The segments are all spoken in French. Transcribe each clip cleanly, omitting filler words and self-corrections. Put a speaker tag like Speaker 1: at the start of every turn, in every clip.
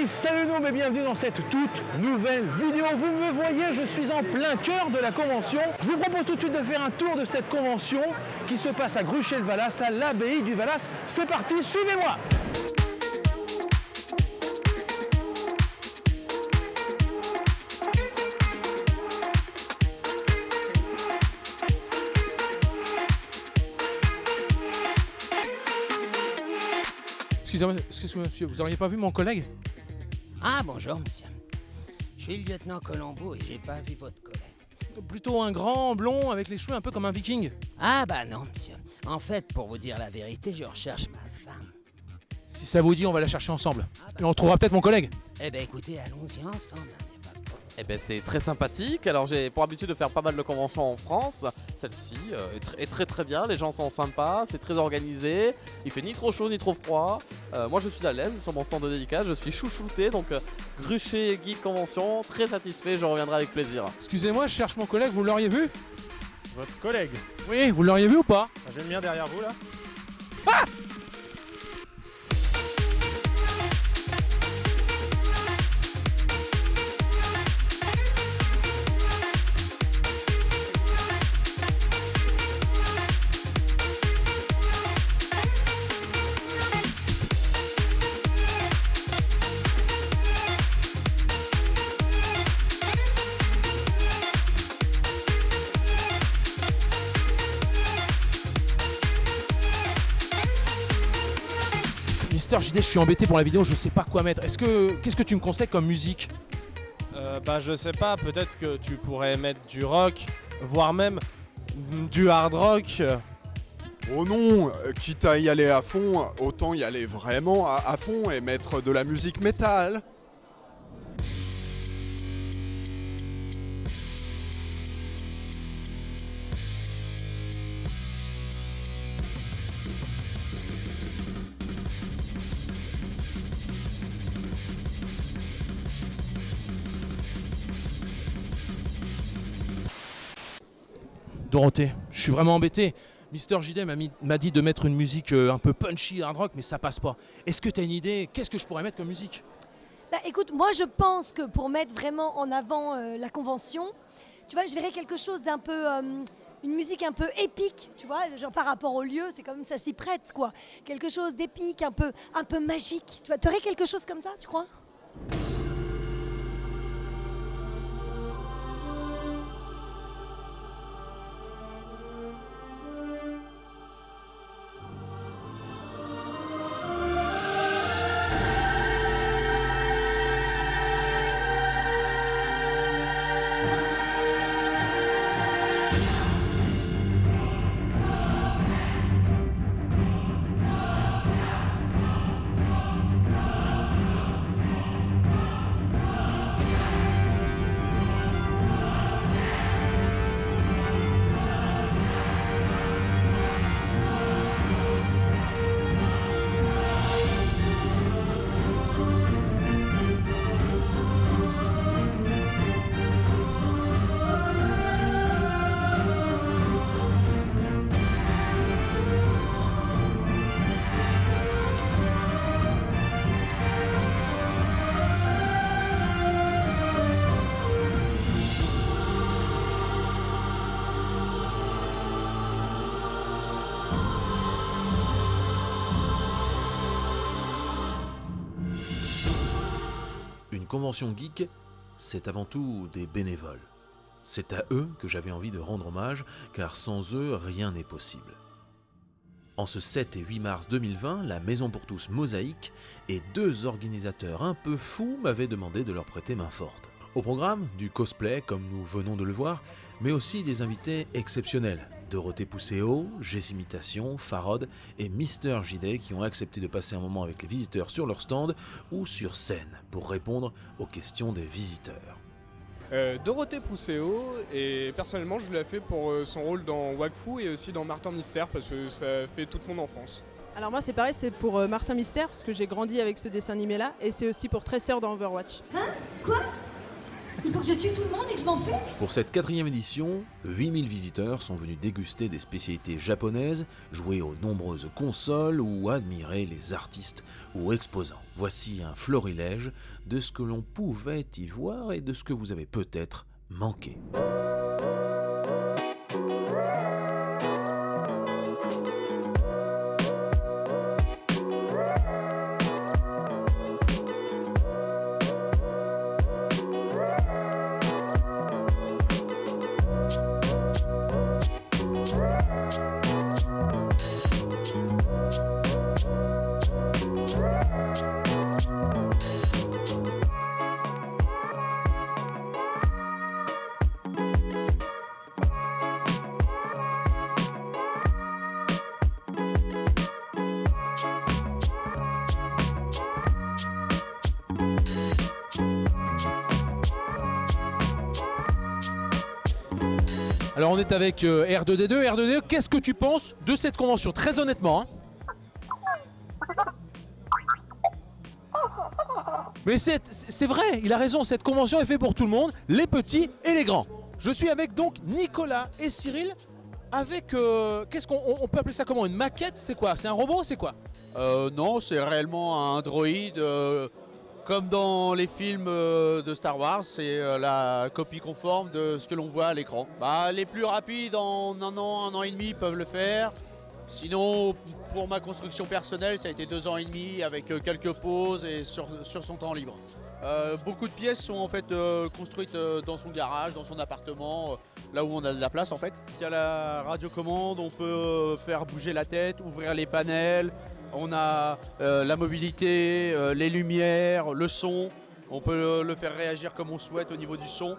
Speaker 1: Hey, salut nous, mais bienvenue dans cette toute nouvelle vidéo. Vous me voyez, je suis en plein cœur de la convention. Je vous propose tout de suite de faire un tour de cette convention qui se passe à Gruchet-le-Valas, à l'abbaye du Valas. C'est parti, suivez-moi.
Speaker 2: Excusez-moi, monsieur, vous n'auriez pas vu mon collègue?
Speaker 3: Ah, bonjour, monsieur. Je suis le lieutenant Colombo et j'ai pas vu votre collègue.
Speaker 2: Plutôt un grand, blond, avec les cheveux un peu comme un viking.
Speaker 3: Ah, bah non, monsieur. En fait, pour vous dire la vérité, je recherche ma femme.
Speaker 2: Si ça vous dit, on va la chercher ensemble. Et on trouvera peut-être mon collègue.
Speaker 3: Eh ben, écoutez, allons-y ensemble.
Speaker 4: Eh ben c'est très sympathique. Alors j'ai pour habitude de faire pas mal de conventions en France. Celle-ci est très bien, les gens sont sympas, c'est très organisé. Il fait ni trop chaud ni trop froid. Moi je suis à l'aise sur mon stand de dédicace, je suis chouchouté. Donc Gruchet Geek Convention, très satisfait, je reviendrai avec plaisir.
Speaker 2: Excusez-moi, je cherche mon collègue, vous l'auriez vu?
Speaker 5: Votre collègue?
Speaker 2: Oui, vous l'auriez vu ou pas?
Speaker 5: J'aime bien derrière vous là.
Speaker 2: Ah! Mister JD, je suis embêté pour la vidéo, je sais pas quoi mettre. Qu'est-ce que tu me conseilles comme musique?
Speaker 5: Bah je sais pas, peut-être que tu pourrais mettre du rock, voire même du hard rock.
Speaker 6: Oh non, quitte à y aller à fond, autant y aller vraiment à fond et mettre de la musique métal.
Speaker 2: Dorothée, je suis vraiment embêté. Mister JD m'a dit de mettre une musique un peu punchy, hard rock, mais ça passe pas. Est-ce que tu as une idée? Qu'est-ce que je pourrais mettre comme musique?
Speaker 7: Bah écoute, moi je pense que pour mettre vraiment en avant la convention, tu vois, je verrais quelque chose d'un peu, une musique un peu épique, tu vois, genre par rapport au lieu, c'est comme ça s'y prête quoi. Quelque chose d'épique, un peu magique, tu vois, t'aurais quelque chose comme ça, tu crois?
Speaker 8: Une convention geek, c'est avant tout des bénévoles. C'est à eux que j'avais envie de rendre hommage, car sans eux, rien n'est possible. En ce 7 et 8 mars 2020, la Maison pour tous Mosaïque et deux organisateurs un peu fous m'avaient demandé de leur prêter main forte. Au programme, du cosplay, comme nous venons de le voir, mais aussi des invités exceptionnels. Dorothée Pousseau, Jessimitation, Farod et Mister JD qui ont accepté de passer un moment avec les visiteurs sur leur stand ou sur scène pour répondre aux questions des visiteurs.
Speaker 9: Dorothée Pousseau, et personnellement je l'ai fait pour son rôle dans Wakfu et aussi dans Martin Mystère parce que ça fait toute mon enfance.
Speaker 10: Alors moi c'est pareil, c'est pour Martin Mystère parce que j'ai grandi avec ce dessin animé là et c'est aussi pour Tracer dans Overwatch.
Speaker 7: Hein? Quoi? Il faut que je tue tout le monde et que je m'en fais?
Speaker 8: Pour cette 4e édition, 8000 visiteurs sont venus déguster des spécialités japonaises, jouer aux nombreuses consoles ou admirer les artistes ou exposants. Voici un florilège de ce que l'on pouvait y voir et de ce que vous avez peut-être manqué.
Speaker 2: Alors on est avec R2D2. R2D2, qu'est-ce que tu penses de cette convention? Très honnêtement. Hein. Mais c'est vrai, il a raison, cette convention est faite pour tout le monde, les petits et les grands. Je suis avec donc Nicolas et Cyril avec, qu'est-ce qu'on peut appeler ça comment? Une maquette? C'est quoi? C'est un robot? C'est quoi?
Speaker 11: Non, c'est réellement un droïde. Comme dans les films de Star Wars, c'est la copie conforme de ce que l'on voit à l'écran. Les plus rapides en un an et demi peuvent le faire. Sinon, pour ma construction personnelle, ça a été 2 ans et demi avec quelques pauses et sur son temps libre. Beaucoup de pièces sont en fait construites dans son garage, dans son appartement, là où on a de la place en fait. Il y a la radiocommande, on peut faire bouger la tête, ouvrir les panels. On a la mobilité, les lumières, le son. On peut le faire réagir comme on souhaite au niveau du son.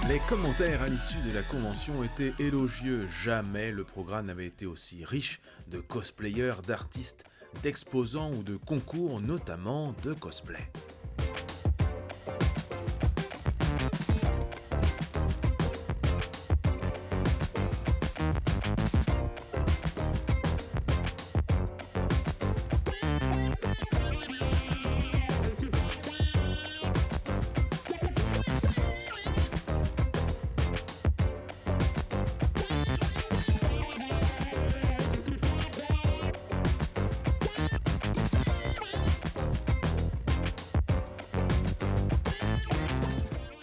Speaker 8: Les commentaires à l'issue de la convention étaient élogieux. Jamais le programme n'avait été aussi riche de cosplayers, d'artistes, d'exposants ou de concours, notamment de cosplay.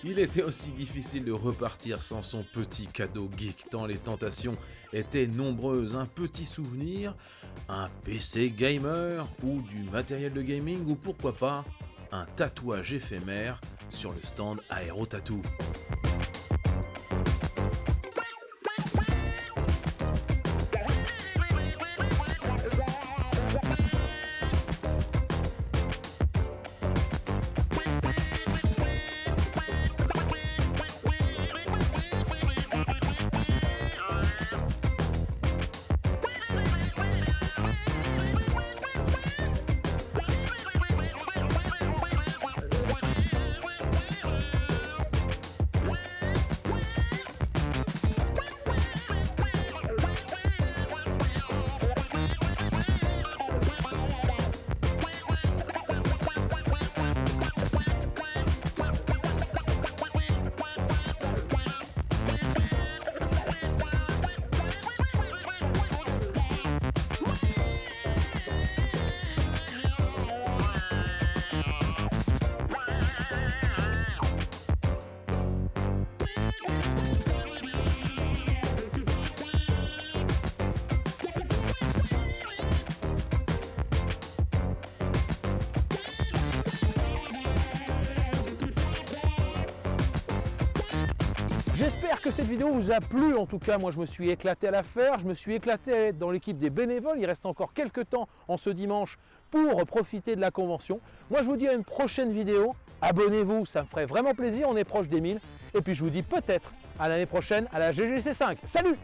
Speaker 8: Il était aussi difficile de repartir sans son petit cadeau geek, tant les tentations étaient nombreuses. Un petit souvenir, un PC gamer ou du matériel de gaming, ou pourquoi pas un tatouage éphémère sur le stand Aero Tattoo.
Speaker 1: J'espère que cette vidéo vous a plu. En tout cas, moi je me suis éclaté à la faire. Je me suis éclaté à être dans l'équipe des bénévoles. Il reste encore quelques temps en ce dimanche pour profiter de la convention. Moi je vous dis à une prochaine vidéo. Abonnez-vous, ça me ferait vraiment plaisir. On est proche des 1000. Et puis je vous dis peut-être à l'année prochaine à la GGC5. Salut!